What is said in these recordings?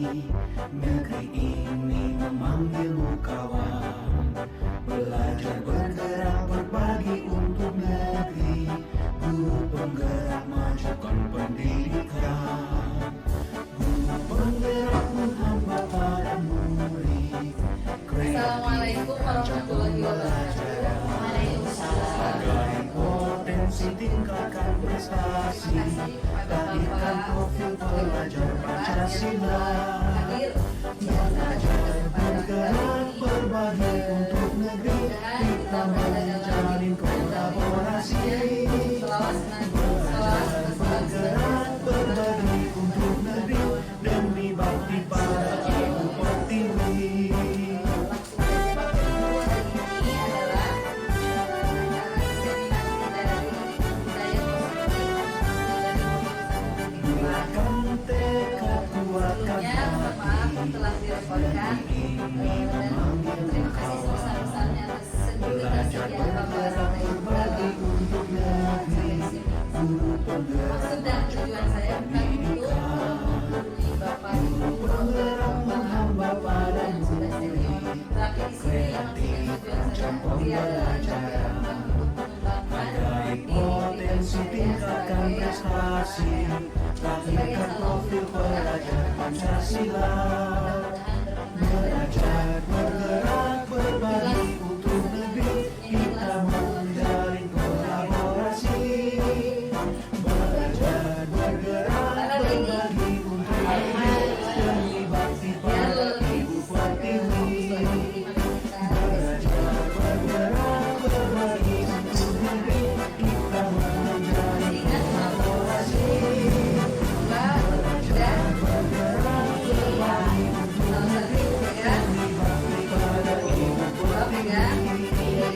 Negeri ini memanggilmu kawan. Belajar bergerak berbagi untuk negeri. Guru penggerak majukan pendidikan. Guru penggerak menghamba para murid. Assalamualaikum warahmatullahi wabarakatuh. Hargai potensi, tingkatkan prestasi, lahirkan profil pelajar Pancasila. Belajar bergerak berbagi untuk negeri, kita menjalin kolaborasi. Belajar bergerak berbagi untuk negeri, demi bakti pada Ibu Pertiwi. Telah direkodkan dan terima kasih sebesar-besarnya atas Belajar bergerak berbagi untuk negeri. maksud dan tujuan saya bukan untuk menghubungi Bapak Ibu Penggerak menghamba pada yang sudah senior, tapi di sini yang menjadi tujuan saya adalah agar untuk mengembangkan Hargai potensi, tingkatkan prestasi, lahirkan profil pelajar Pancasila. Belajar bergerak berbagi untuk negeri, kita menjalin kolaborasi. Belajar bergerak berbagi untuk negeri, demi bakti pada Ibu Pertiwi. Belajar bergerak berbagi untuk negeri, kita menjalin kolaborasi. Belajar bergerak berbagi untuk negeri, demi bakti pada Ibu Pertiwi.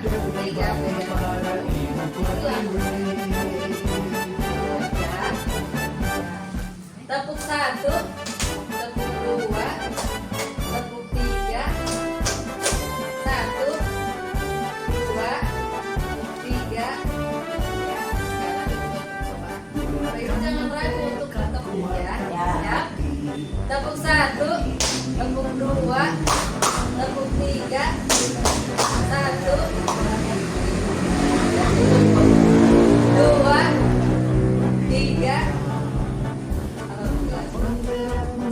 Demi bakti pada Ibu Pertiwi. tepuk 1, tepuk 2, tepuk 3, 1, 2, 3. Bapak Ibu jangan ragu untuk bertepuk ya. Siap? Tepuk 1, tepuk 2, tepuk 3, 1, 2, 3.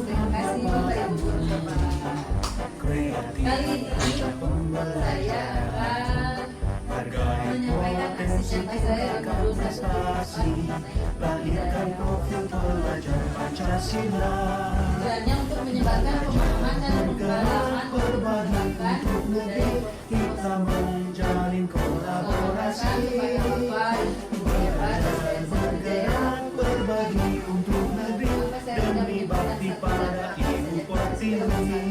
Terima kasih Bapak Ibu guru Bapak. Kali ini saya akan menyampaikan aksi nyata saya di modul 1. Lahirkan profil pelajar Pancasila. Tujuannya untuk menyebarkan pemahaman dan pengalaman Berbagi untuk negeri, kita menjalin kolaborasi. kepada Bapak, Ibu, Bapak, dan saya Bergerak berbagi untuk negeri, demi bakti pada Ibu Pertiwi.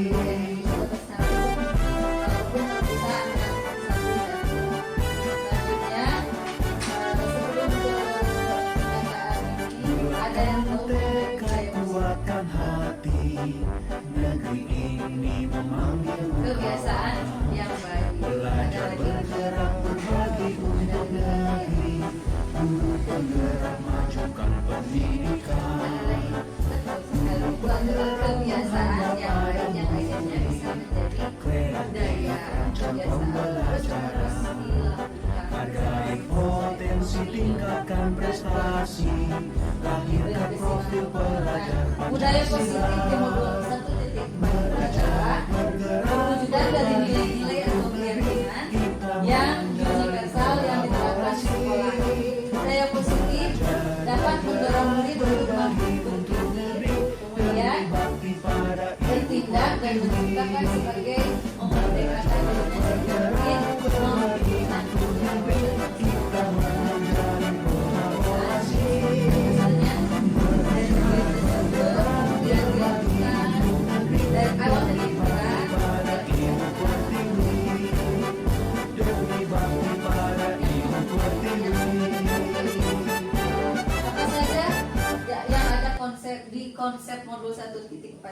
Tekad kuatkan hati, negeri ini memanggilmu kebiasaan kawan. yang baik. Belajar bergerak berbagi untuk negeri, guru penggerak majukan pendidikan. Kebiasaan yang baik yang akhirnya bisa menjadi budaya. Kebiasaan terus dilakukan. Hargai potensi, tingkatkan prestasi, lahirkan profil pelajar Budaya positif di modul 1.4 adalah perwujudan dari nilai-nilai atau keyakinan yang universal yang diterapkan di sekolah. Budaya positif dapat mendorong murid untuk mengikuti, kemudian bertindak dan menciptakan sebagai memerdekakan dirinya sendiri, memberikan kita menjalin kolaborasi. misalnya dari nilai tersebut kemudian dilakukan dari awal dari Pada Ibu Pertiwi, demi bakti pada Ibu Pertiwi. apa saja yang ada di konsep modul 1.4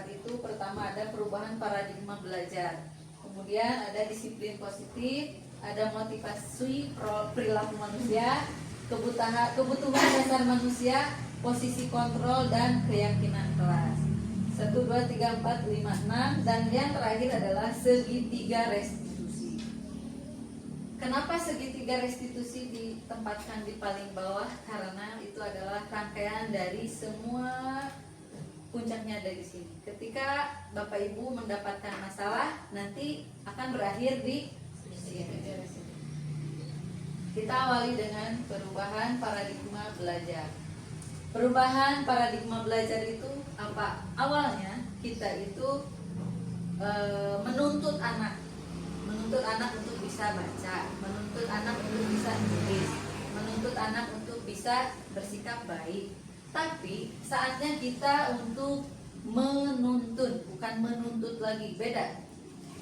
itu. Pertama ada perubahan paradigma belajar, kemudian ada disiplin positif, ada motivasi perilaku manusia, kebutuhan dasar manusia, posisi kontrol dan keyakinan kelas. 1.2 2, 3, 4, 5, 6. Dan yang terakhir adalah segitiga restitusi. Kenapa segitiga restitusi ditempatkan di paling bawah? Karena itu adalah rangkaian dari semua puncaknya dari sini. Ketika Bapak Ibu mendapatkan masalah, nanti akan berakhir di segitiga restitusi. Kita awali dengan perubahan paradigma belajar. Perubahan paradigma belajar itu apa? Awalnya kita itu menuntut anak untuk bisa baca, menuntut anak untuk bisa nulis, menuntut anak untuk bisa bersikap baik. Tapi saatnya kita untuk menuntun, bukan menuntut lagi, beda.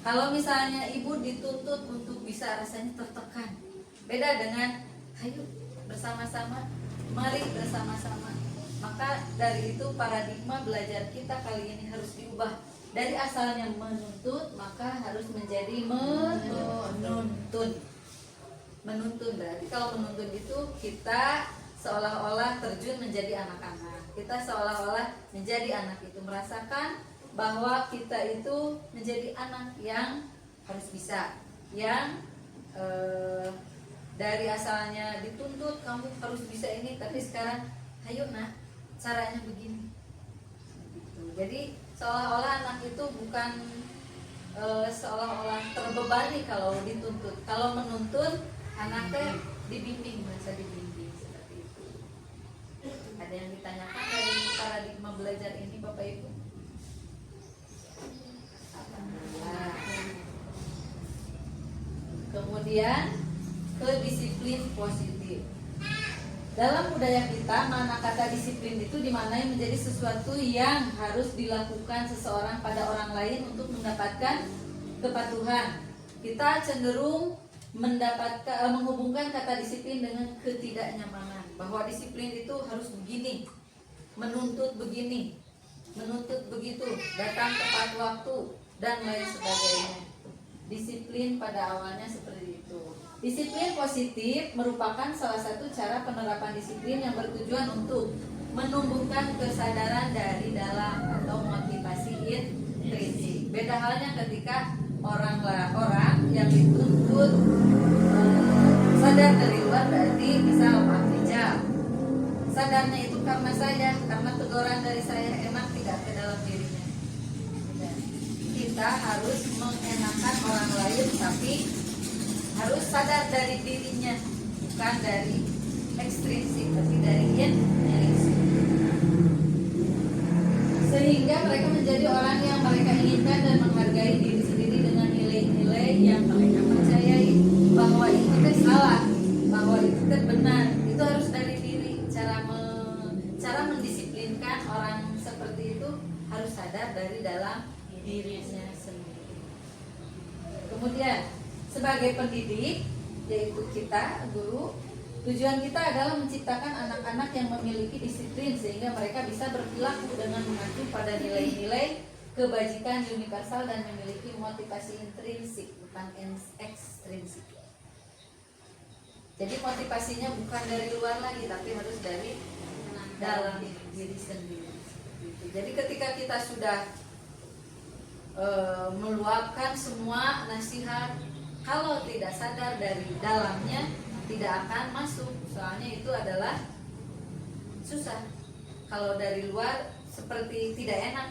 Kalau misalnya ibu dituntut untuk bisa rasanya tertekan, beda dengan ayo bersama-sama, mari bersama-sama. Maka dari itu paradigma belajar kita kali ini harus diubah. Dari asalnya menuntut, maka harus menjadi menuntun. Menuntun berarti kalau menuntun itu kita seolah-olah terjun menjadi anak-anak. Kita seolah-olah menjadi anak itu, merasakan bahwa kita itu menjadi anak yang harus bisa, yang dari asalnya dituntut kamu harus bisa ini, tapi sekarang ayo nak, caranya begini. Jadi seolah-olah anak itu bukan seolah-olah terbebani kalau dituntut. Kalau menuntun, anaknya dibimbing, merasa dibimbing seperti itu. Ada yang ditanyakan dari paradigma belajar ini Bapak Ibu? Alhamdulillah. Kemudian ke disiplin positif. Dalam budaya kita, makna kata disiplin itu dimaknai menjadi sesuatu yang harus dilakukan seseorang pada orang lain untuk mendapatkan kepatuhan. Kita cenderung menghubungkan kata disiplin dengan ketidaknyamanan, bahwa disiplin itu harus begini, menuntut begini, menuntut begitu, datang tepat waktu, dan lain sebagainya. Disiplin pada awalnya seperti itu. Disiplin positif merupakan salah satu cara penerapan disiplin yang bertujuan untuk menumbuhkan kesadaran dari dalam atau motivasi intrinsik. Beda halnya ketika orang yang dituntut sadar dari luar, berarti misal Pak Rijal, sadarnya itu karena saya, karena teguran dari saya enak tidak ke dalam dirinya. Kita harus mengenakan orang lain, tapi harus sadar dari dirinya, bukan dari ekstrinsik, tapi dari intrinsik. Sehingga mereka menjadi orang yang mereka inginkan dan menghargai diri sendiri dengan nilai-nilai yang mereka percayai bahwa itu salah, bahwa itu benar. Itu harus dari diri. Cara mendisiplinkan orang seperti itu harus sadar dari dalam dirinya sendiri. Kemudian sebagai pendidik, yaitu kita, guru, tujuan kita adalah menciptakan anak-anak yang memiliki disiplin sehingga mereka bisa berperilaku dengan mengacu pada nilai-nilai kebajikan universal dan memiliki motivasi intrinsik, bukan ekstrinsik. Jadi motivasinya bukan dari luar lagi, tapi harus dari dalam diri sendiri. Jadi ketika kita sudah meluapkan semua nasihat, kalau tidak sadar dari dalamnya tidak akan masuk, soalnya itu adalah susah. Kalau dari luar seperti tidak enak,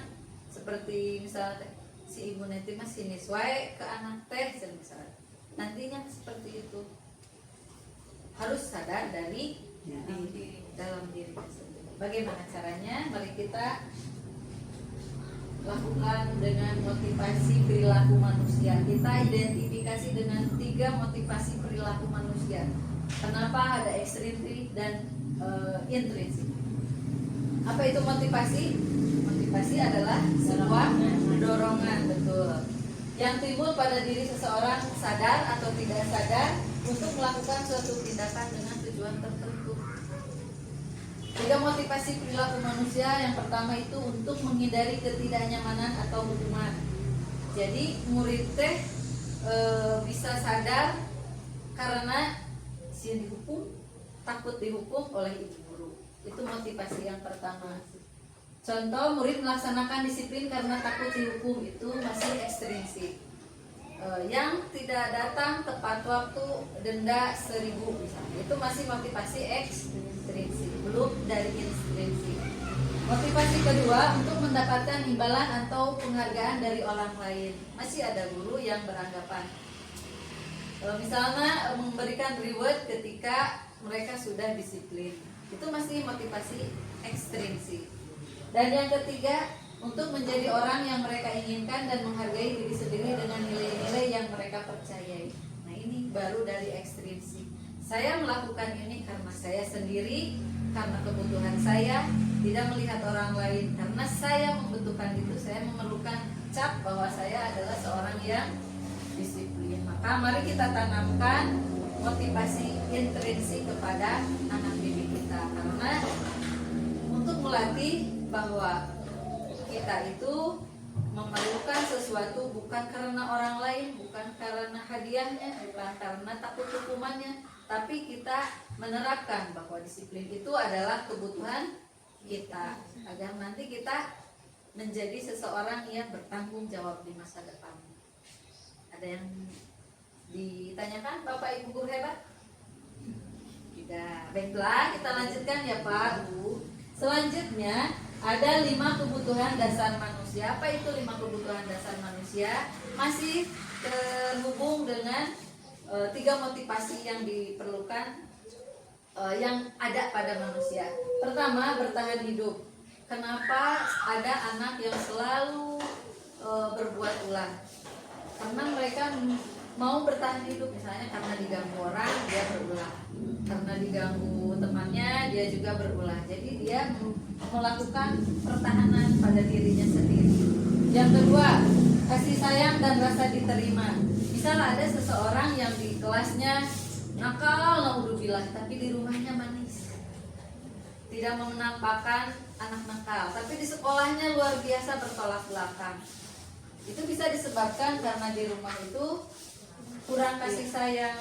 seperti misalnya si ibu nanti masih niswai ke anak teh misalnya, nantinya seperti itu. Harus sadar dari dalam diri sendiri. Bagaimana caranya? Mari kita lakukan dengan motivasi perilaku manusia. Kita identifikasi dengan 3 motivasi perilaku manusia. Kenapa ada ekstrinsik dan intrinsik? Apa itu motivasi? Motivasi adalah sebuah dorongan, betul, yang timbul pada diri seseorang sadar atau tidak sadar untuk melakukan suatu tindakan dengan tujuan tertentu. 3 motivasi perilaku manusia. Yang pertama itu untuk menghindari ketidaknyamanan atau hukuman. Jadi murid teh bisa sadar karena si dihukum, takut dihukum oleh ibu guru. Itu motivasi yang pertama. Contoh, murid melaksanakan disiplin karena takut dihukum, itu masih ekstrinsik. Yang tidak datang tepat waktu denda 1.000 misalnya, itu masih motivasi ekstrinsik, belum dari intrinsik. Motivasi kedua untuk mendapatkan imbalan atau penghargaan dari orang lain. Masih ada guru yang beranggapan misalnya memberikan reward ketika mereka sudah disiplin, itu masih motivasi ekstrinsik. Dan yang ketiga, untuk menjadi orang yang mereka inginkan dan menghargai diri sendiri dengan nilai-nilai yang mereka percayai. Nah, ini baru dari ekstrinsik. Saya melakukan ini karena saya sendiri, karena kebutuhan saya, tidak melihat orang lain. Karena saya membutuhkan itu, saya memerlukan cap bahwa saya adalah seorang yang disiplin. Maka mari kita tanamkan motivasi intrinsik kepada anak didik kita, karena untuk melatih bahwa kita itu memerlukan sesuatu bukan karena orang lain, bukan karena hadiahnya, bukan karena takut hukumannya, tapi kita menerapkan bahwa disiplin itu adalah kebutuhan kita agar nanti kita menjadi seseorang yang bertanggung jawab di masa depan. Ada yang ditanyakan Bapak Ibu guru hebat? Tidak. Baiklah, kita lanjutkan ya Pak Bu. Selanjutnya ada 5 kebutuhan dasar manusia. Apa itu 5 kebutuhan dasar manusia? Masih terhubung dengan 3 motivasi yang diperlukan yang ada pada manusia. Pertama, bertahan hidup. Kenapa ada anak yang selalu berbuat ulah? Karena mereka mau bertahan hidup, misalnya karena diganggu orang dia berulah, karena diganggu temannya dia juga berulah. Jadi dia melakukan pertahanan pada dirinya sendiri. Yang kedua, kasih sayang dan rasa diterima. Misal ada seseorang yang di kelasnya nakal, naudzubillah, tapi di rumahnya manis, tidak menampakkan anak nakal, tapi di sekolahnya luar biasa bertolak belakang. Itu bisa disebabkan karena di rumah itu kurang kasih sayang,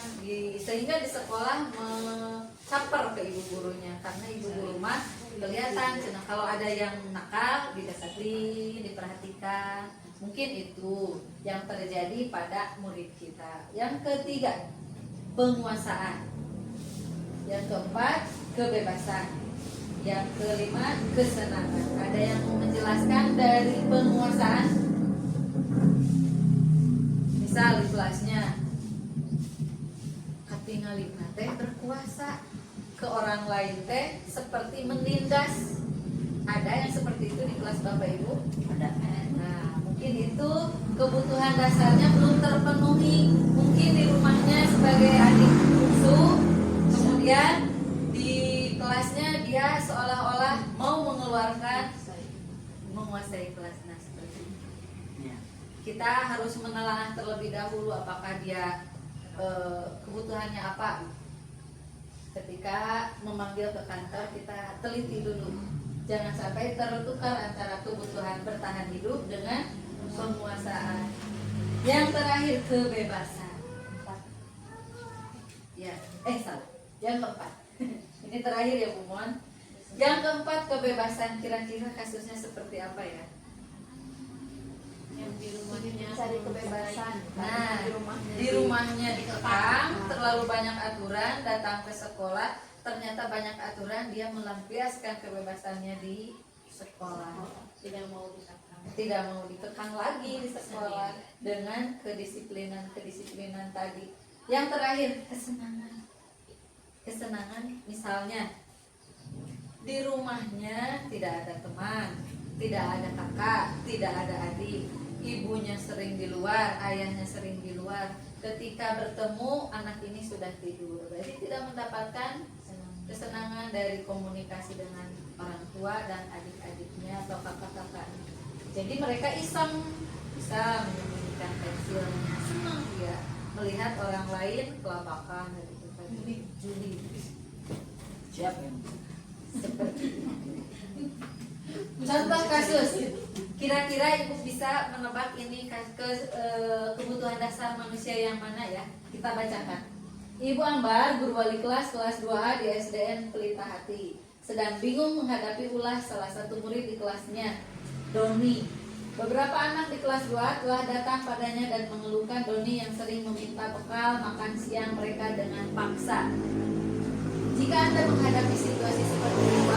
sehingga di sekolah mencaper ke ibu gurunya, karena ibu guru mah kelihatan. Nah, kalau ada yang nakal dideketin, diperhatikan, mungkin itu yang terjadi pada murid kita. Yang ketiga, penguasaan. Yang keempat, kebebasan. Yang kelima, kesenangan. Ada yang menjelaskan dari penguasaan? Misal di kelasnya katingalina teh berkuasa ke orang lain teh seperti menindas. Ada yang seperti itu di kelas Bapak Ibu? Ada. Nah, mungkin itu kebutuhan dasarnya belum terpenuhi. Mungkin di rumahnya sebagai adik bungsu, kemudian di kelasnya dia seolah-olah mau menguasai kelas. Nah, seperti itu. Kita harus menelaah terlebih dahulu apakah dia kebutuhannya apa. Ketika memanggil ke kantor, kita teliti dulu, jangan sampai tertukar antara kebutuhan bertahan hidup dengan penguasaan. Yang terakhir, kebebasan. Salah. Yang keempat. Ini terakhir ya Bu Mon. Yang keempat, kebebasan. Kira-kira kasusnya seperti apa ya? Yang di rumahnya cari kebebasan. Nah, di rumahnya dikekang, terlalu banyak aturan, datang ke sekolah, ternyata banyak aturan, dia melampiaskan kebebasannya di sekolah. tidak mau dikatakan. Tidak mau dikekang lagi di sekolah dengan kedisiplinan tadi. Yang terakhir, kesenangan. Kesenangan misalnya di rumahnya tidak ada teman, tidak ada kakak, tidak ada adik, ibunya sering di luar, ayahnya sering di luar. Ketika bertemu, anak ini sudah tidur, berarti tidak mendapatkan kesenangan dari komunikasi dengan orang tua dan adik-adiknya atau kakak-kakaknya. Jadi mereka iseng, bisa menyembunyikan pensilnya, senang dia melihat orang lain kelabakan gitu kan. Judi. Siapa yang Contoh kasus, kira-kira ibu bisa menebak ini kebutuhan dasar manusia yang mana ya? Kita bacakan. Ibu Ambar, guru wali kelas 2A di SDN Pelita Hati. sedang bingung menghadapi ulah salah satu murid di kelasnya, Doni. Beberapa anak di kelas 2 telah datang padanya dan mengeluhkan Doni yang sering meminta bekal makan siang mereka dengan paksa. Jika Anda menghadapi situasi seperti itu,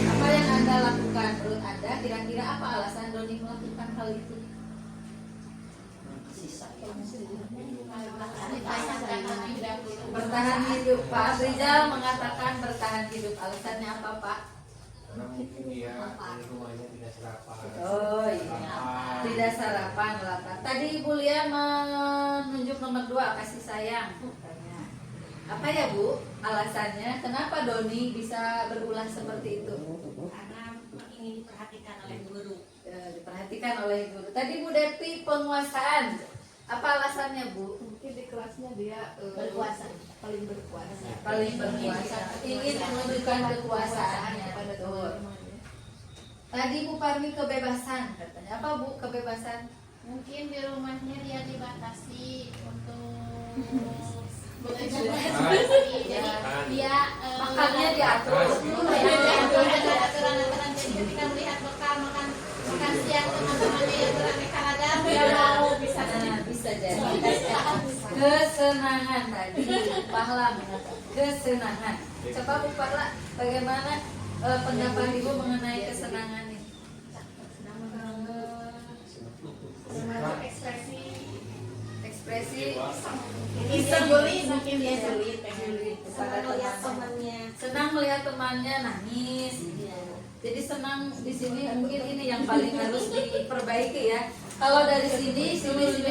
apa yang Anda lakukan? Menurut Anda, kira-kira apa alasan Doni melakukan hal itu? Kasih sayang. Bertahan hidup. Pak Rizal mengatakan bertahan hidup. Alasannya apa, Pak? Karena mungkin dia di rumahnya tidak sarapan. Oh iya, tidak sarapan, lapar. Tadi Ibu Lia menunjuk nomor 2, kasih sayang. Apa ya Bu alasannya? Kenapa Doni bisa berulah seperti itu? Karena ingin diperhatikan oleh guru. Diperhatikan oleh guru. Tadi Bu Depi penguasaan. Apa alasannya Bu? Mungkin di kelasnya dia Berkuasa. paling berkuasa. Paling berkuasa, ingin menunjukkan kekuasaannya. Pada Betul. teman-temannya. Tadi Bu Parmi kebebasan katanya. Apa Bu kebebasan? Mungkin di rumahnya dia dibatasi untuk bekerja. Jadi dia Makannya diatur. ada aturan-aturan. Jadi ketika melihat bekal makan siang teman-temannya yang beraneka ragam, dia mau bisa Nah, bisa jadi kesenangan tadi Pahla mengatakan kesenangan. Coba Bu Pahla, bagaimana pendapat Ibu mengenai kesenangan ini? semacam ekspresi Ekspresi sulit, mungkin dia sulit kepada temannya. Senang melihat temannya nangis. Jadi senang di sini mungkin ini yang paling harus diperbaiki ya. Kalau dari sini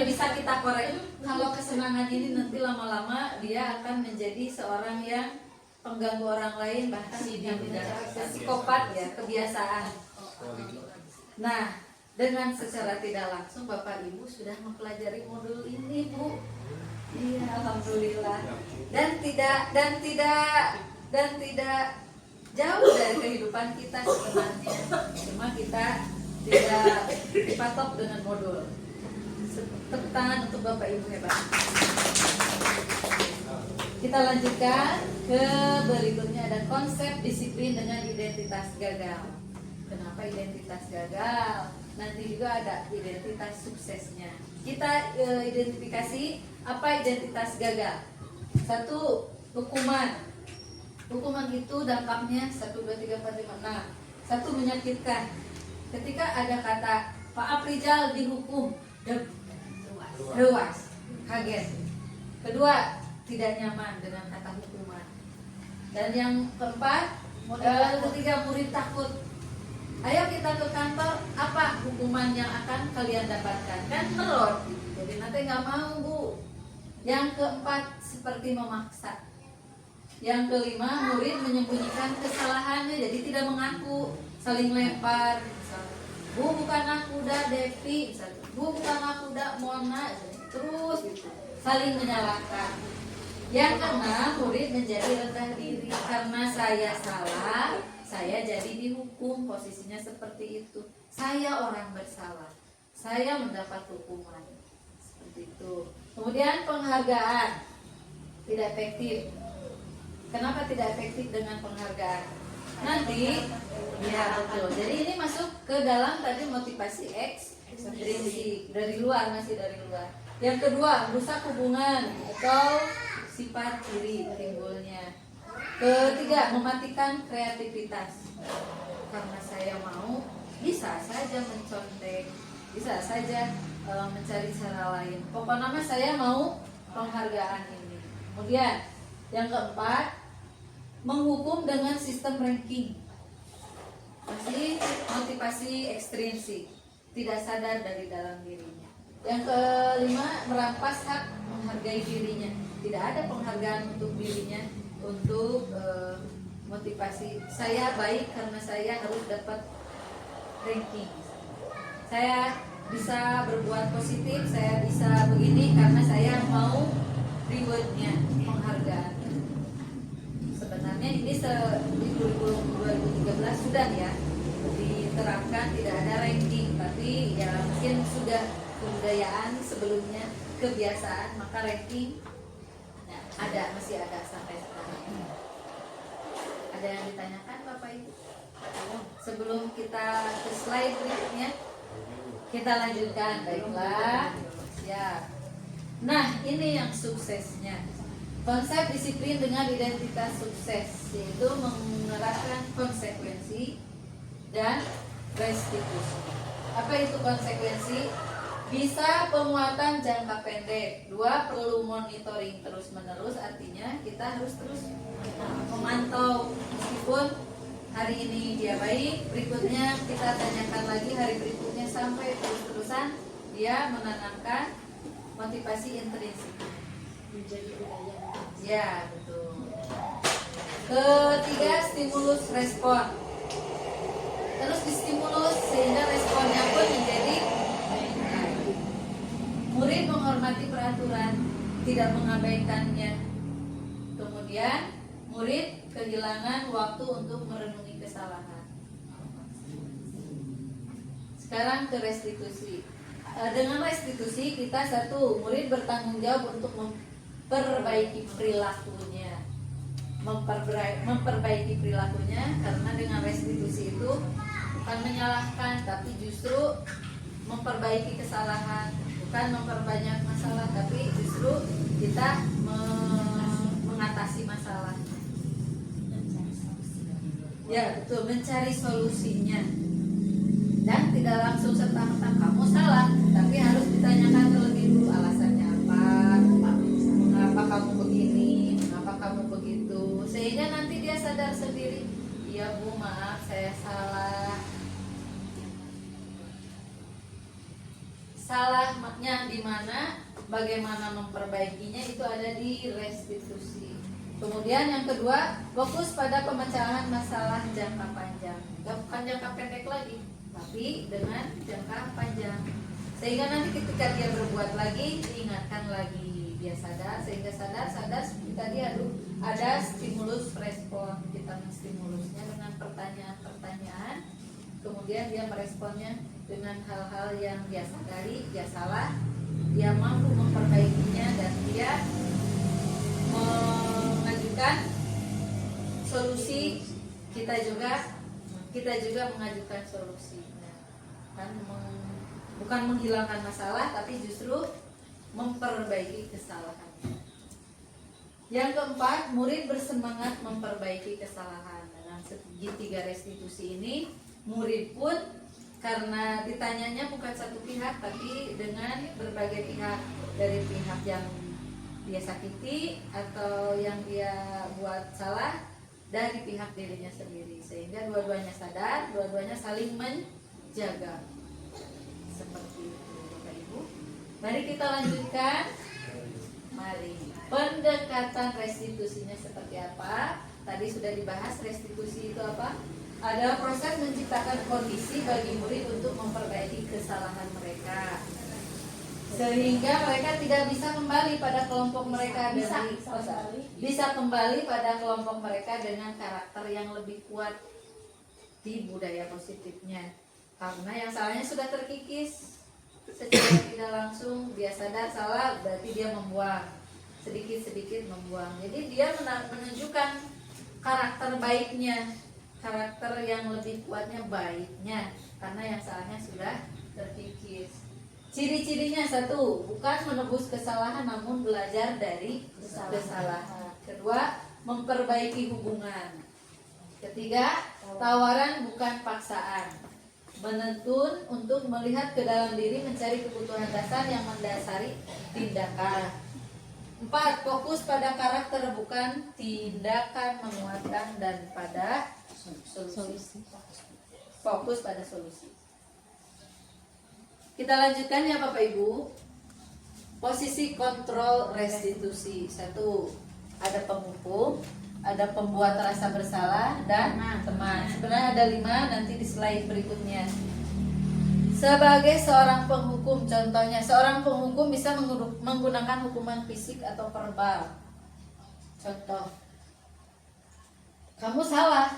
bisa kita korek. Kalau kesenangan ini nanti lama-lama dia akan menjadi seorang yang pengganggu orang lain, bahkan yang psikopat ya, kebiasaan. Nah, dengan secara tidak langsung Bapak Ibu sudah mempelajari modul ini Bu. Iya, alhamdulillah. Dan tidak jauh dari kehidupan kita sebenarnya. Cuma kita tidak dipatok dengan modul. Tepuk tangan untuk Bapak Ibu hebat. Kita lanjutkan ke berikutnya, ada konsep disiplin dengan identitas gagal. Kenapa identitas gagal? Nanti juga ada identitas suksesnya. Kita identifikasi apa identitas gagal. 1, hukuman. Hukuman itu dampaknya 1, 2, 3, 4, 5, 6. 1, menyakitkan. Ketika ada kata Pak Aprijal dihukum, ruas, kaget. Kedua, tidak nyaman dengan kata hukuman. Dan yang keempat, ketiga, murid takut. Ayo kita ke kantor, apa hukuman yang akan kalian dapatkan? Kan melot, jadi nanti nggak mau Bu. Yang keempat, seperti memaksa. Yang kelima, murid menyembunyikan kesalahannya, jadi tidak mengaku, saling lempar. Misalnya, Bu bukan aku dah Devi, misalnya, Bu bukan aku dah Mona, terus gitu, saling menyalahkan. Yang keenam, murid menjadi rendah diri karena saya salah, saya jadi dihukum, posisinya seperti itu. Saya orang bersalah, saya mendapat hukuman, seperti itu. Kemudian penghargaan tidak efektif. Kenapa tidak efektif dengan penghargaan? Nanti, ya betul. Jadi ini masuk ke dalam tadi motivasi ekstrinsik dari luar, masih dari luar. Yang kedua, merusak hubungan atau sifat diri timbulnya. Ketiga, mematikan kreativitas. Karena saya mau, bisa saja mencontek, bisa saja mencari cara lain. Pokoknya saya mau penghargaan ini. Kemudian yang keempat, menghukum dengan sistem ranking. Masih motivasi ekstrinsik, tidak sadar dari dalam dirinya. Yang kelima, merampas hak menghargai dirinya. Tidak ada penghargaan untuk dirinya, untuk motivasi saya baik karena saya harus dapat ranking. Saya bisa berbuat positif, saya bisa begini karena saya mau rewardnya, penghargaan. Sebenarnya ini di kurikulum 2013 sudah ya diterapkan, tidak ada ranking, tapi ya mungkin sudah kebudayaan sebelumnya, kebiasaan, maka ranking ada, masih ada sampai sekarang. Ada yang ditanyakan Bapak Ibu? Sebelum kita ke slide berikutnya, kita lanjutkan. Baiklah, siap. Nah, ini yang suksesnya. Konsep disiplin dengan identitas sukses, yaitu menerapkan konsekuensi dan restitusi. Apa itu konsekuensi? Bisa penguatan jangka pendek. 2, perlu monitoring terus-menerus, artinya kita harus terus memantau. Meskipun hari ini dia baik, berikutnya kita tanyakan lagi hari berikutnya, sampai terus-terusan dia menanamkan motivasi intrinsik. Menjadi budaya. Ya, betul. Ketiga, stimulus respon. Terus distimulus sehingga responnya pun menjadi baik. Murid menghormati peraturan, tidak mengabaikannya. Kemudian murid kehilangan waktu untuk merenungi kesalahan. Sekarang ke restitusi. Dengan restitusi kita satu, murid bertanggung jawab untuk memperbaiki perilakunya. Memperbaiki perilakunya, karena dengan restitusi itu bukan menyalahkan, tapi justru memperbaiki kesalahan. Bukan memperbanyak masalah, tapi justru kita mengatasi masalah. Ya betul, mencari solusinya. Dan tidak langsung serta-merta kamu salah, tapi harus ditanyakan terlebih dulu alasannya apa, mengapa kamu begini, mengapa kamu begitu, sehingga nanti dia sadar sendiri, iya Bu, maaf saya salah. Salahnya di mana, bagaimana memperbaikinya, itu ada di restitusi. Kemudian yang kedua, fokus pada pemecahan masalah jangka panjang. Bukan jangka pendek lagi, tapi dengan jangka panjang. Sehingga nanti ketika dia berbuat lagi, diingatkan lagi, dia sadar, sehingga sadar seperti tadi ada stimulus respon. Kita menstimulusnya dengan pertanyaan-pertanyaan, kemudian dia meresponnya dengan hal-hal yang dia sadari, dia salah, dia mampu memperbaikinya, dan dia mengajukan solusi. Kita juga mengajukan solusi. Kan bukan menghilangkan masalah, tapi justru memperbaiki kesalahan. Yang keempat, murid bersemangat memperbaiki kesalahan. Dengan segitiga restitusi ini, murid pun karena ditanyanya bukan satu pihak, tapi dengan berbagai pihak, dari pihak yang dia sakiti atau yang dia buat salah, dari pihak dirinya sendiri, sehingga dua-duanya sadar, dua-duanya saling menjaga. Seperti itu Bapak Ibu. Mari kita lanjutkan. Mari. Pendekatan restitusinya seperti apa? Tadi sudah dibahas, restitusi itu apa? Adalah proses menciptakan kondisi bagi murid untuk memperbaiki kesalahan mereka, sehingga mereka tidak bisa kembali pada kelompok mereka, bisa kembali pada kelompok mereka dengan karakter yang lebih kuat di budaya positifnya. Karena yang salahnya sudah terkikis, secara tidak langsung dia sadar salah, berarti dia membuang sedikit-sedikit membuang. Jadi dia menunjukkan karakter baiknya, karakter yang lebih kuatnya baiknya, karena yang salahnya sudah terkikis. Ciri-cirinya satu, bukan menebus kesalahan namun belajar dari kesalahan. Kedua, memperbaiki hubungan. Ketiga, tawaran bukan paksaan. Menuntun untuk melihat ke dalam diri, mencari kebutuhan dasar yang mendasari tindakan. 4. Fokus pada karakter bukan tindakan, menguatkan dan pada solusi. Fokus pada solusi. Kita lanjutkan ya Bapak Ibu. Posisi kontrol restitusi. 1. Ada penghukum, ada pembuat rasa bersalah, dan teman. Sebenarnya ada 5, nanti di slide berikutnya. Sebagai seorang penghukum, contohnya seorang penghukum bisa menggunakan hukuman fisik atau verbal. Contoh, kamu salah,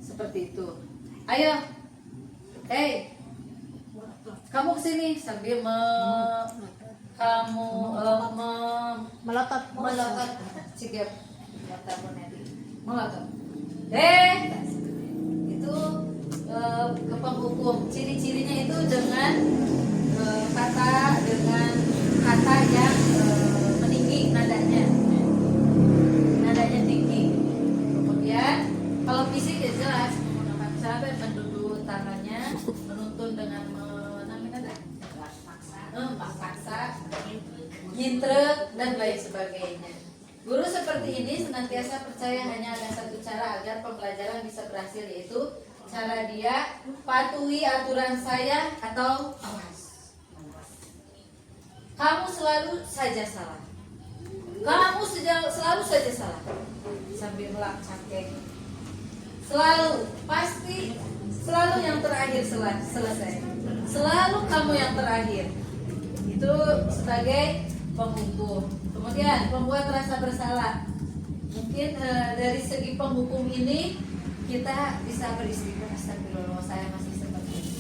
seperti itu. Ayo, hey, kamu kesini, sambil melotot cigap mata Bunedi. melotot. D itu ke penghukum. Ciri-cirinya itu dengan kata yang meninggi nadanya tinggi. Kemudian kalau fisik ya jelas menggunakan cara menduduk tangannya, menuntun dengan memaksa, nyintrek dan lain sebagainya. Guru seperti ini senantiasa percaya hanya ada satu cara agar pembelajaran bisa berhasil, yaitu cara dia patuhi aturan saya atau awas. Kamu selalu saja salah. Kamu selalu saja salah. Sambil melak cakek. Selalu, pasti selalu yang terakhir selesai. Selalu kamu yang terakhir. Itu sebagai penghukum. Kemudian pembuat rasa bersalah. Mungkin dari segi penghukum ini kita bisa beristighfar, astagfirullah saya masih seperti ini.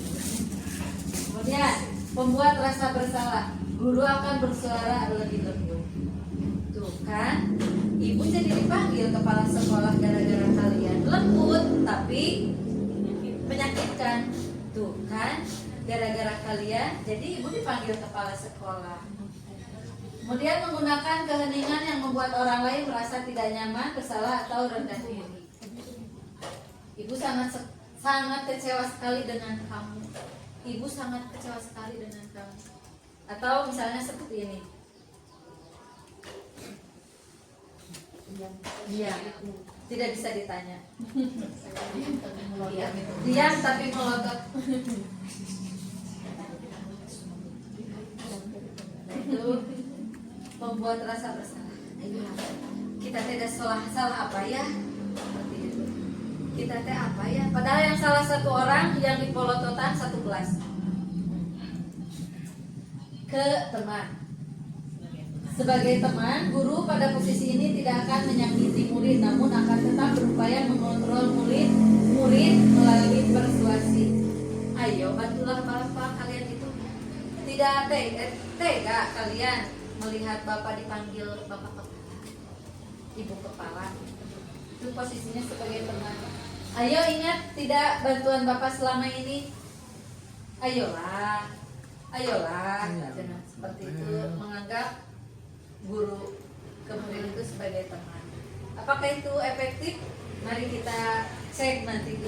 Kemudian pembuat rasa bersalah. Guru akan bersuara lebih lembut. Tuh kan, ibu jadi dipanggil kepala sekolah gara-gara kalian lembut tapi menyakitkan. Tuh kan, gara-gara kalian jadi ibu dipanggil kepala sekolah. Kemudian menggunakan keheningan yang membuat orang lain merasa tidak nyaman, bersalah atau rendah diri. Ibu sangat kecewa sekali dengan kamu. Ibu sangat kecewa sekali dengan kamu. Atau misalnya seperti ini. Diam, tidak bisa ditanya. Diam tapi melotot. Itu membuat rasa bersalah. Kita tidak salah apa ya? Seperti itu. Kita teh apa ya? Padahal yang salah satu orang yang dipolototan satu kelas. Ke teman. Sebagai teman, guru pada posisi ini tidak akan menyakiti murid, namun akan tetap berupaya mengontrol murid melalui persuasi. Ayo, bantulah bapak kalian itu. Tidak tega kalian melihat bapak dipanggil bapak kepala, ibu kepala. Itu posisinya sebagai teman. Ayo ingat tidak bantuan bapak selama ini. Ayolah, seperti itu, menganggap guru kemudian itu sebagai teman. Apakah itu efektif? Mari kita cek nanti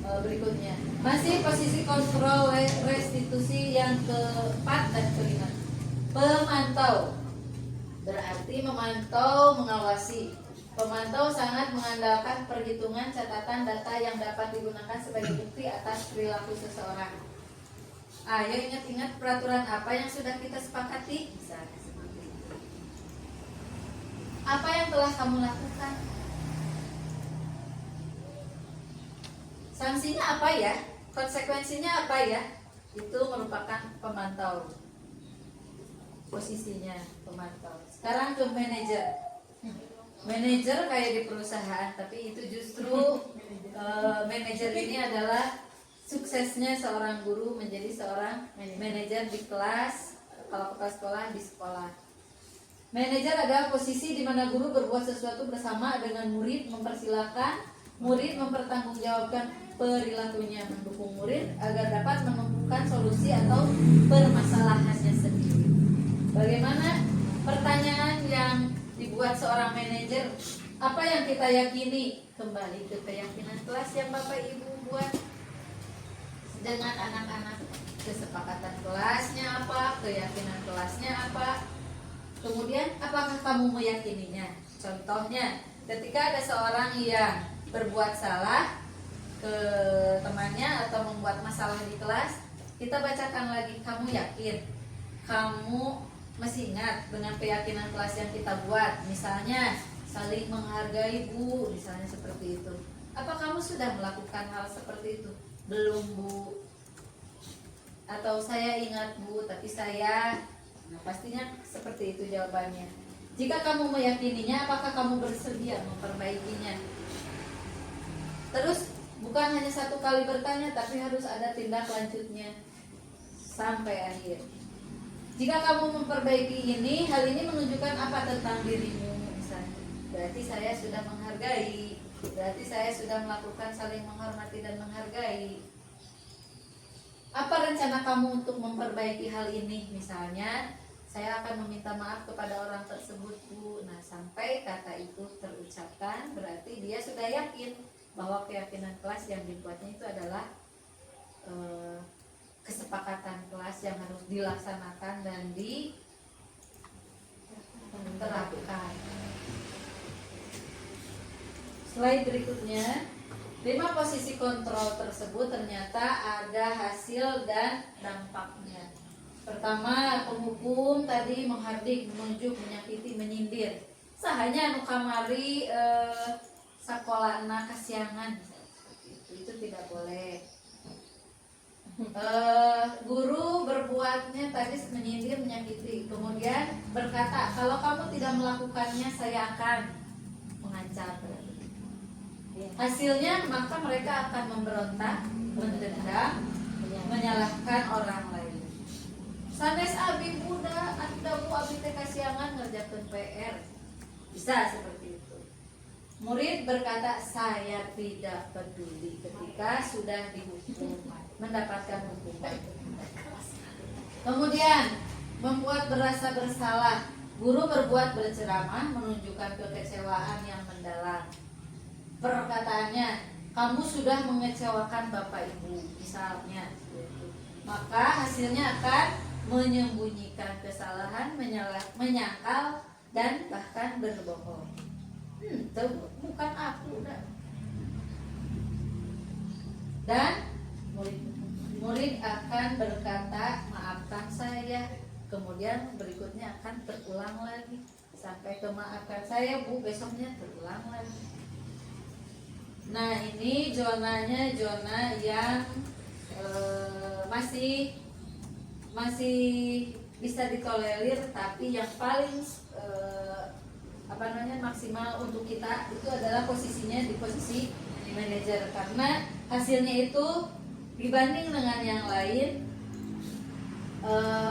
berikutnya. Masih posisi kontrol restitusi yang keempat dan kelima. Pemantau berarti memantau, mengawasi. Pemantau sangat mengandalkan perhitungan catatan data yang dapat digunakan sebagai bukti atas perilaku seseorang. Ayo ingat-ingat peraturan apa yang sudah kita sepakati. Misalnya seperti itu. Apa yang telah kamu lakukan? Sanksinya apa ya? Konsekuensinya apa ya? Itu merupakan pemantau. Posisinya pemantau. Sekarang ke manajer. Manajer kayak di perusahaan, tapi itu justru manajer ini adalah suksesnya seorang guru menjadi seorang manajer di kelas, kalau kepala sekolah di sekolah. Manajer adalah posisi di mana guru berbuat sesuatu bersama dengan murid, mempersilahkan murid mempertanggungjawabkan perilakunya, mendukung murid agar dapat menemukan solusi atau permasalahannya sendiri. Bagaimana pertanyaan yang dibuat seorang manajer? Apa yang kita yakini? Kembali ke keyakinan kelas yang Bapak Ibu buat dengan anak-anak. Kesepakatan kelasnya apa? Keyakinan kelasnya apa? Kemudian apakah kamu meyakininya? Contohnya, ketika ada seorang yang berbuat salah ke temannya atau membuat masalah di kelas, kita bacakan lagi, kamu yakin? Kamu masih ingat dengan keyakinan kelas yang kita buat? Misalnya saling menghargai Bu, misalnya seperti itu. Apa kamu sudah melakukan hal seperti itu? Belum Bu. Atau saya ingat Bu, tapi saya. Nah, pastinya seperti itu jawabannya. Jika kamu meyakininya, apakah kamu bersedia memperbaikinya? Terus bukan hanya satu kali bertanya, tapi harus ada tindak lanjutnya sampai akhir. Jika kamu memperbaiki ini, hal ini menunjukkan apa tentang dirimu misalnya? berarti saya sudah menghargai, berarti saya sudah melakukan saling menghormati dan menghargai. Apa rencana kamu untuk memperbaiki hal ini? Misalnya, saya akan meminta maaf kepada orang tersebut, Bu. Nah, sampai kata itu terucapkan, berarti dia sudah yakin bahwa keyakinan kelas yang dibuatnya itu adalah kesepakatan kelas yang harus dilaksanakan dan diterapkan. Slide berikutnya, 5 posisi kontrol tersebut ternyata ada hasil dan dampaknya. Pertama, penghukum tadi menghardik, menunjuk, menyakiti, menyindir. Sahanya anu kamari sakolana kasiangan, itu tidak boleh. Guru berbuatnya tadi menyindir, menyakiti, kemudian berkata kalau kamu tidak melakukannya saya akan mengancam. Hasilnya maka mereka akan memberontak, mendendam, menyalahkan orang lain. Sanes abi muda, anda bu abi teh kasiangan ngerjakeun PR. Bisa seperti itu. Murid berkata saya tidak peduli ketika sudah dihukum, mendapatkan hukuman. Kemudian membuat berasa bersalah. Guru berbuat berceramah menunjukkan kekecewaan yang mendalam. Perkataannya, kamu sudah mengecewakan bapak ibu, misalnya. Maka hasilnya akan menyembunyikan kesalahan, menyangkal, dan bahkan berbohong. Itu bukan aku, dah. Dan murid akan berkata, maafkan saya. Kemudian berikutnya akan terulang lagi. Sampai ke maafkan saya, Bu, besoknya terulang lagi. Nah, ini zonanya zona yang masih bisa ditolerir, tapi yang paling maksimal untuk kita itu adalah posisinya di posisi manajer, karena hasilnya itu dibanding dengan yang lain,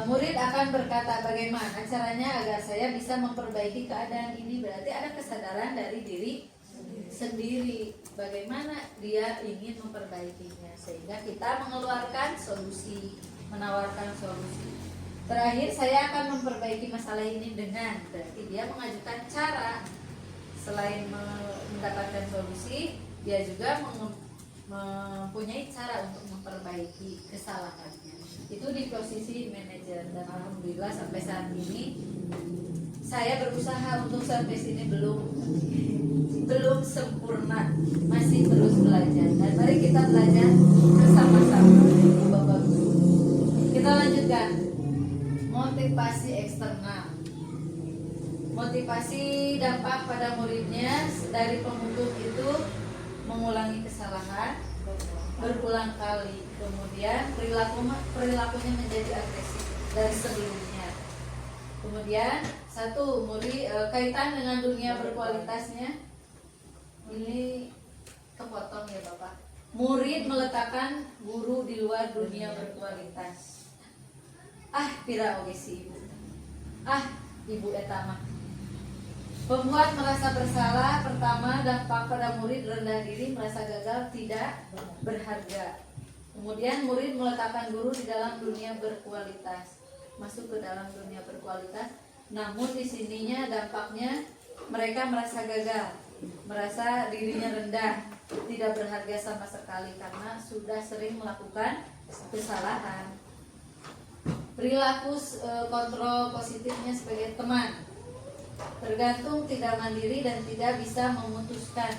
murid akan berkata bagaimana caranya agar saya bisa memperbaiki keadaan ini. Berarti ada kesadaran dari diri sendiri bagaimana dia ingin memperbaikinya, sehingga kita mengeluarkan solusi, menawarkan solusi. Terakhir, saya akan memperbaiki masalah ini dengan, berarti dia mengajukan cara. Selain mendapatkan solusi, dia juga mempunyai cara untuk memperbaiki kesalahannya. Itu di posisi manajer, dan alhamdulillah sampai saat ini saya berusaha untuk sampai sini belum sempurna, masih terus belajar. Dan mari kita belajar bersama-sama, Bapak Guru. Kita lanjutkan. Motivasi eksternal. Motivasi dampak pada muridnya dari penghukum itu mengulangi kesalahan berulang kali, kemudian perilakunya menjadi agresif dari sebelumnya. Kemudian satu, murid kaitan dengan dunia berkualitasnya ini kepotong ya Bapak. Murid meletakkan guru di luar dunia berkualitas. Pira oge si ibu. Ibu etama. Pembuat merasa bersalah. Pertama, dampak pada murid rendah diri, merasa gagal, tidak berharga. Kemudian murid meletakkan guru di dalam dunia berkualitas, masuk ke dalam dunia berkualitas. Namun di sininya dampaknya mereka merasa gagal, merasa dirinya rendah, tidak berharga sama sekali karena sudah sering melakukan kesalahan. Perilaku kontrol positifnya sebagai teman, tergantung, tidak mandiri dan tidak bisa memutuskan.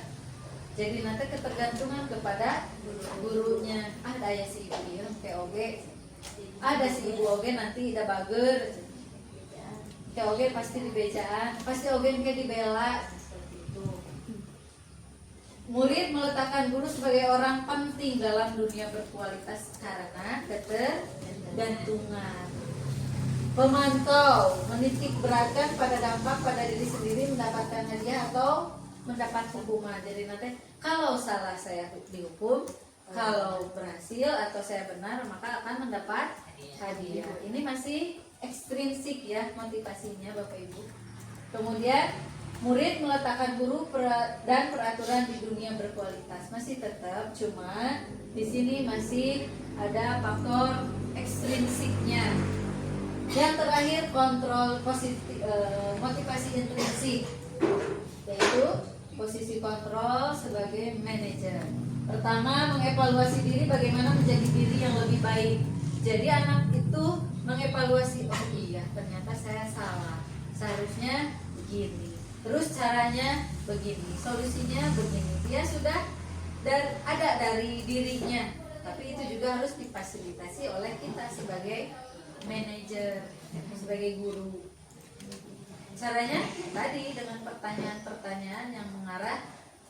Jadi nanti ketergantungan kepada gurunya. Daya si ibu ya, kayak oge. Ada si ibu oge nanti tidak bager. Kayak oge pasti dibejaan, pasti oge kayak dibela. Seperti itu. Murid meletakkan guru sebagai orang penting dalam dunia berkualitas karena ketergantungan. Pemantau menitik beratkan pada dampak pada diri sendiri, mendapatkan hadiah atau mendapat hukuman. Jadi nanti kalau salah saya dihukum, kalau berhasil atau saya benar maka akan mendapat hadiah. Ini masih ekstrinsik ya motivasinya Bapak Ibu. Kemudian Murid meletakkan guru dan peraturan di dunia berkualitas. Masih tetap, cuma di sini masih ada faktor ekstrinsiknya. Yang terakhir kontrol motivasi intrinsik, yaitu posisi kontrol sebagai manajer. Pertama, mengevaluasi diri bagaimana menjadi diri yang lebih baik. Jadi anak itu mengevaluasi, oh iya ternyata saya salah, seharusnya begini. Terus caranya begini, solusinya begini. Dia sudah ada dari dirinya, tapi itu juga harus difasilitasi oleh kita sebagai manajer, sebagai guru. Caranya tadi dengan pertanyaan-pertanyaan yang mengarah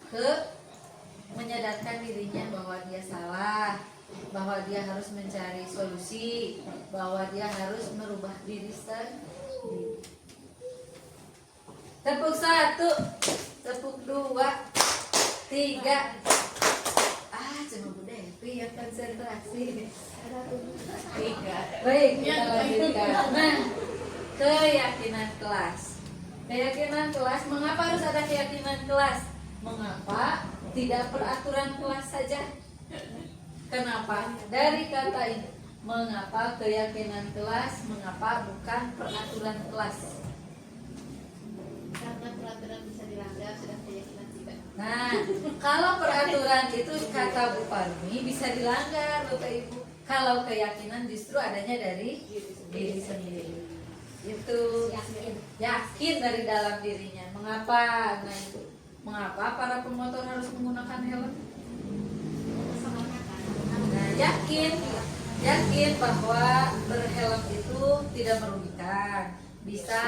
ke menyadarkan dirinya bahwa dia salah, bahwa dia harus mencari solusi, bahwa dia harus merubah diri sendiri. Tepuk 1, tepuk 2, 3. Cuma Bu Devi yang konsentrasi. 3. Baik, kita lanjutkan. Nah, keyakinan kelas. Keyakinan kelas, mengapa harus ada keyakinan kelas? Mengapa tidak peraturan kelas saja? Kenapa? Dari kata ini, mengapa keyakinan kelas, mengapa bukan peraturan kelas? Karena peraturan bisa dilanggar, sudah keyakinan tidak. Nah, kalau peraturan itu kata Bu Parmi bisa dilanggar, Bapak Ibu. Kalau keyakinan justru adanya dari diri sendiri. Itu yakin dari dalam dirinya. Mengapa? Nah itu. Mengapa para pemotor harus menggunakan helm? Nah, yakin bahwa berhelm itu tidak merugikan, bisa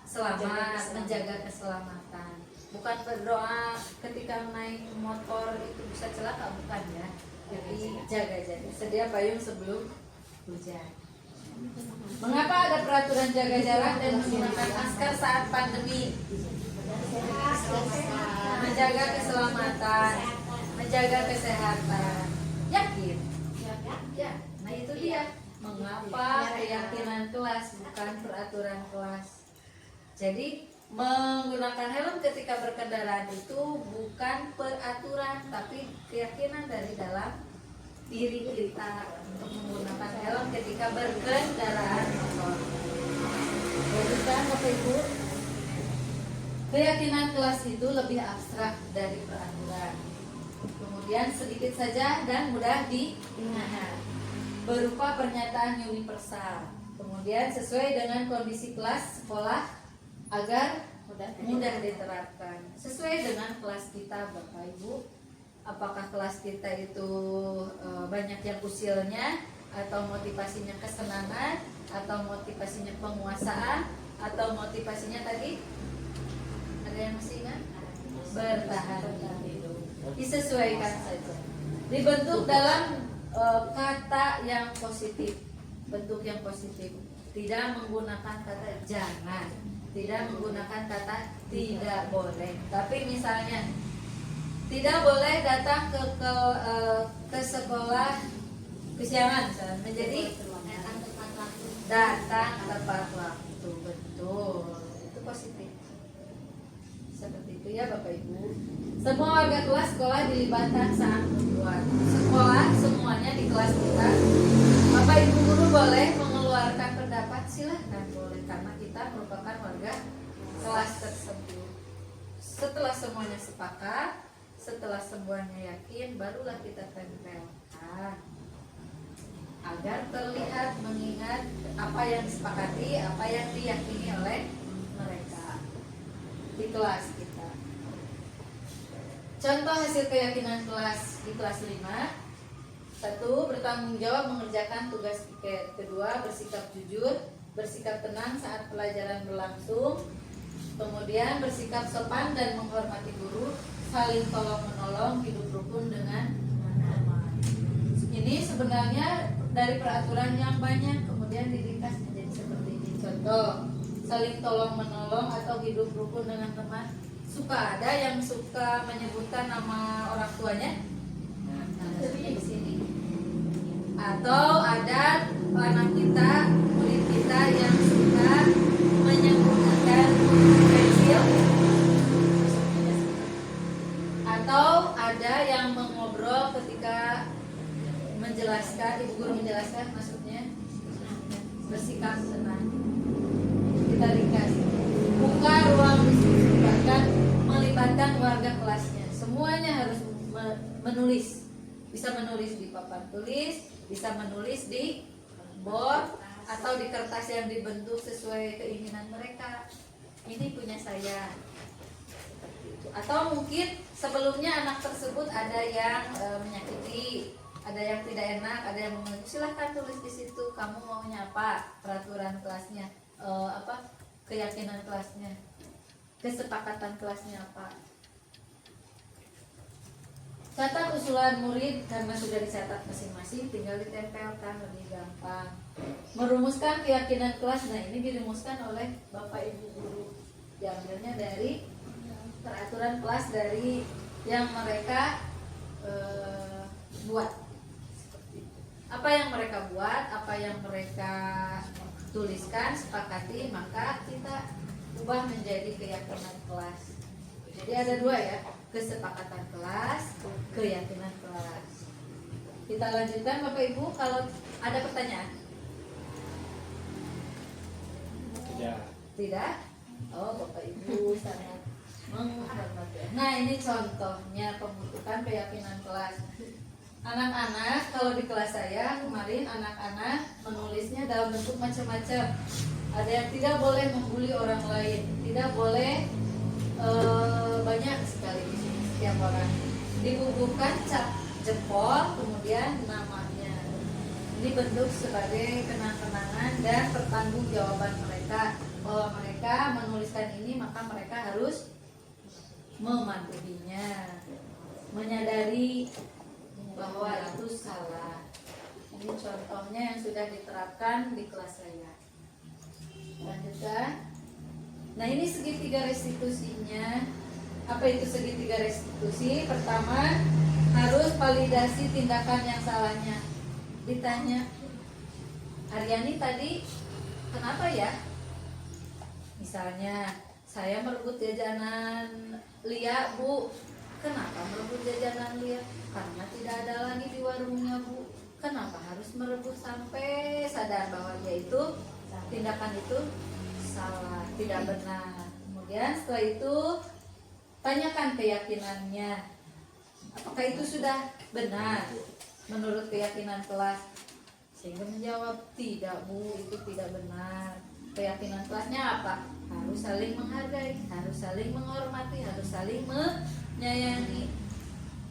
selamat, menjaga keselamatan. Bukan berdoa ketika naik motor itu bisa celaka, bukan ya. Jadi jaga, sedia payung sebelum hujan. Mengapa ada peraturan jaga jarak dan menggunakan masker saat pandemi? Menjaga keselamatan, menjaga kesehatan. Yakin? Ya. Nah itu dia. Mengapa keyakinan kelas bukan peraturan kelas? Jadi menggunakan helm ketika berkendaraan itu bukan peraturan, tapi keyakinan dari dalam diri kita untuk menggunakan helm ketika berkendaraan motor. Jadi kan Bapak Ibu, keyakinan kelas itu lebih abstrak dari peraturan. Kemudian sedikit saja dan mudah diingat, berupa pernyataan universal. Kemudian sesuai dengan kondisi kelas sekolah agar mudah diterapkan. Sesuai dengan kelas kita Bapak Ibu. Apakah kelas kita itu banyak yang usilnya, atau motivasinya kesenangan, atau motivasinya penguasaan, atau motivasinya tadi ada yang masih ingat? Bertahan hidup. Disesuaikan saja. Dibentuk dalam kata yang positif, bentuk yang positif. Tidak menggunakan kata jangan, tidak menggunakan kata tidak boleh. Tapi misalnya tidak boleh datang ke sekolah kesiangan, misalnya menjadi datang tepat waktu. Betul, itu positif. Seperti itu ya Bapak Ibu. Semua warga kelas sekolah dilibatkan saat membuat sekolah, semuanya di kelas kita. Bapak Ibu guru boleh mengeluarkan pendapat, silahkan boleh, karena kita merupakan warga kelas tersebut. Setelah semuanya sepakat, setelah semuanya yakin, barulah kita tempelkan agar terlihat, mengingat apa yang disepakati, apa yang diyakini oleh mereka di kelas kita. Contoh hasil keyakinan kelas di kelas 5. 1. Bertanggung jawab mengerjakan tugas piket. 2. Bersikap jujur, bersikap tenang saat pelajaran berlangsung. Kemudian bersikap sopan dan menghormati guru, saling tolong menolong, hidup rukun dengan teman. Ini sebenarnya dari peraturan yang banyak kemudian diringkas menjadi seperti ini. Contoh, saling tolong menolong atau hidup rukun dengan teman. Suka ada yang suka menyebutkan nama orang tuanya? Nah, di sini. Atau ada anak kita, murid kita yang suka menyembunyikan pensil bersikap tenang. Kita ringkas. Buka ruang diskusi, bahkan melibatkan warga kelasnya. Semuanya harus menulis. Bisa menulis di papan tulis, bisa menulis di board atau di kertas yang dibentuk sesuai keinginan mereka. Ini punya saya. Atau mungkin sebelumnya anak tersebut ada yang menyakiti, ada yang tidak enak, ada yang mengeluh. Silahkan tulis di situ. Kamu maunya apa? Peraturan kelasnya, keyakinan kelasnya, kesepakatan kelasnya apa? Catat usulan murid karena sudah dicatat masing-masing, tinggal ditempelkan, lebih gampang. Merumuskan keyakinan kelas. Nah, ini dirumuskan oleh Bapak Ibu guru. Diambilnya dari peraturan kelas dari yang mereka buat. Apa yang mereka buat, apa yang mereka tuliskan, sepakati, maka kita ubah menjadi keyakinan kelas. Jadi ada dua ya, kesepakatan kelas, keyakinan kelas. Kita lanjutkan Bapak Ibu, kalau ada pertanyaan. Tidak. Tidak? Oh, Bapak Ibu sangat menghormati. Nah, ini contohnya pembentukan keyakinan kelas. Anak-anak, kalau di kelas saya kemarin anak-anak menulisnya dalam bentuk macam-macam. Ada yang tidak boleh membuli orang lain, tidak boleh banyak sekali di sini setiap orang. Dibubuhkan cap jempol, kemudian namanya. Ini bentuk sebagai kenang-kenangan dan pertanggungjawaban mereka bahwa mereka menuliskan ini, maka mereka harus mematuhinya, menyadari bahwa itu salah. Ini contohnya yang sudah diterapkan di kelas saya. Lanjutkan. Nah, ini segitiga restitusinya. Apa itu segitiga restitusi? Pertama, harus validasi tindakan yang salahnya. Ditanya, Aryani tadi kenapa ya? Misalnya, saya merebut jajanan Lia, Bu. Kenapa merebut jajanan Lia? Karena tidak ada lagi di warungnya, Bu. Kenapa harus merebut? Sampai sadar bahwa dia itu tindakan itu salah, tidak benar. Kemudian setelah itu tanyakan keyakinannya. Apakah itu sudah benar menurut keyakinan kelas? Sehingga menjawab, tidak Bu, itu tidak benar. Keyakinan kelasnya apa? Harus saling menghargai, harus saling menghormati, harus saling menyayangi.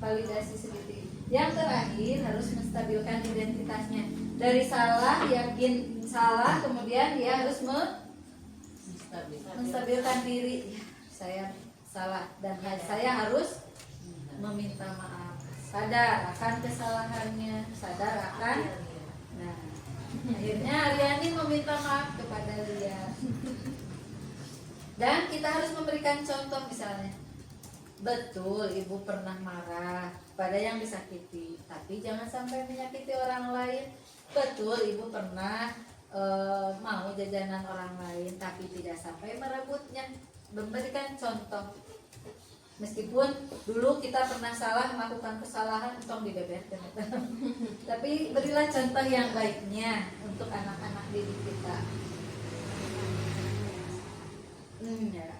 Validasi segitiga. Yang terakhir harus menstabilkan identitasnya. Dari salah, yakin salah, kemudian dia harus menstabilkan diri. Ya, saya salah dan saya harus meminta maaf. Sadar akan kesalahannya, sadar akan. Nah, akhirnya Aryani meminta maaf kepada Lia. Dan kita harus memberikan contoh, misalnya, betul Ibu pernah marah pada yang disakiti, tapi jangan sampai menyakiti orang lain. Betul Ibu pernah mau jajanan orang lain, tapi tidak sampai merebutnya. Memberikan contoh. Meskipun dulu kita pernah salah melakukan kesalahan, tong dibeberkan. Tapi berilah contoh yang baiknya untuk anak-anak didik kita. Ya.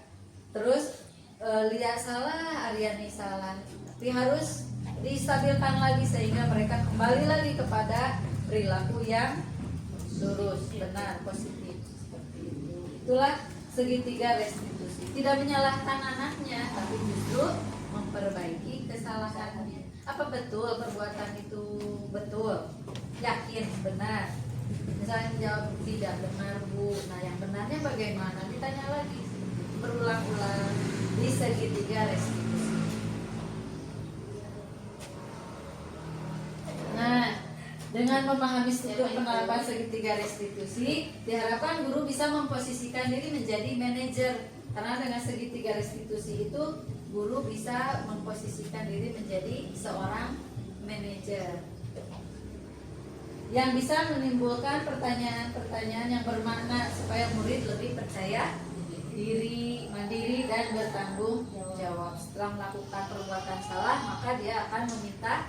Terus Lia salah, Aryani salah, tapi harus distabilkan lagi sehingga mereka kembali lagi kepada perilaku yang lurus, benar, positif. Seperti itu. Itulah segitiga restitusi. Tidak menyalahkan anaknya, tapi justru memperbaiki kesalahannya. Apa betul perbuatan itu betul? Yakin benar? Misalnya menjawab tidak benar Bu. Nah, yang benarnya bagaimana? Ditanya lagi, berulang-ulang di segitiga restitusi. Nah, dengan memahami struktur penerapan segitiga restitusi, diharapkan guru bisa memposisikan diri menjadi manajer. Karena dengan segitiga restitusi itu, guru bisa memposisikan diri menjadi seorang manajer yang bisa menimbulkan pertanyaan-pertanyaan yang bermakna supaya murid lebih percaya diri, mandiri, dan bertanggung jawab. Setelah melakukan perbuatan salah, maka dia akan meminta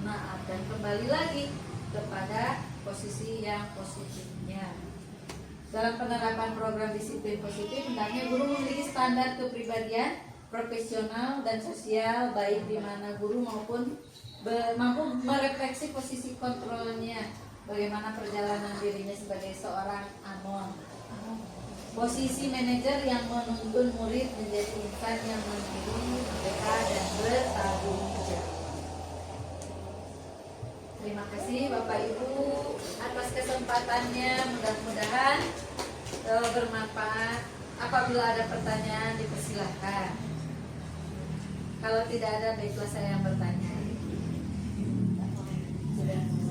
maaf dan kembali lagi kepada posisi yang positifnya. Dalam penerapan program disiplin positif, hendaknya guru memiliki standar kepribadian, profesional, dan sosial, baik di mana guru maupun mampu merefleksi posisi kontrolnya, bagaimana perjalanan dirinya sebagai seorang anon. Posisi manajer yang menuntun murid menjadi insan yang mandiri, merdeka, dan bertanggung jawab. Terima kasih Bapak Ibu atas kesempatannya, mudah-mudahan bermanfaat. Apabila ada pertanyaan dipersilahkan. Kalau tidak ada, baiklah saya yang bertanya.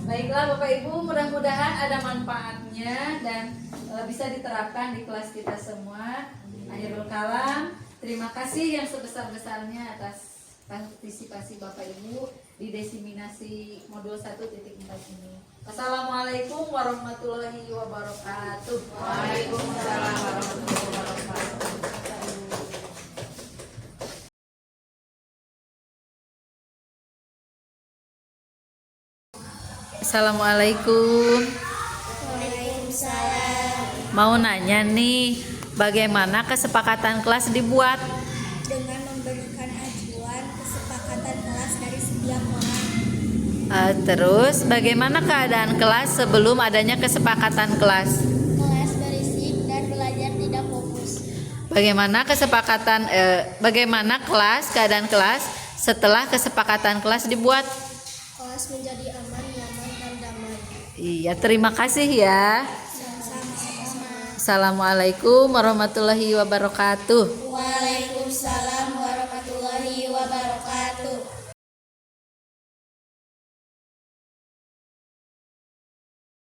Baiklah Bapak Ibu, mudah-mudahan ada manfaatnya dan bisa diterapkan di kelas kita semua. Akhirul kalam, terima kasih yang sebesar-besarnya atas partisipasi Bapak Ibu di diseminasi modul 1.4 ini. Assalamualaikum warahmatullahi wabarakatuh. Waalaikumsalam warahmatullahi wabarakatuh. Assalamualaikum. Mau nanya nih, bagaimana kesepakatan kelas dibuat? Dengan memberikan ajuan kesepakatan kelas dari setiap orang. Terus bagaimana keadaan kelas sebelum adanya kesepakatan kelas? Kelas berisik dan belajar tidak fokus. Bagaimana keadaan kelas setelah kesepakatan kelas dibuat? Kelas menjadi aman, nyaman, dan damai. Iya, terima kasih ya. Sama-sama. Assalamualaikum warahmatullahi wabarakatuh. Waalaikumsalam warahmatullahi wabarakatuh.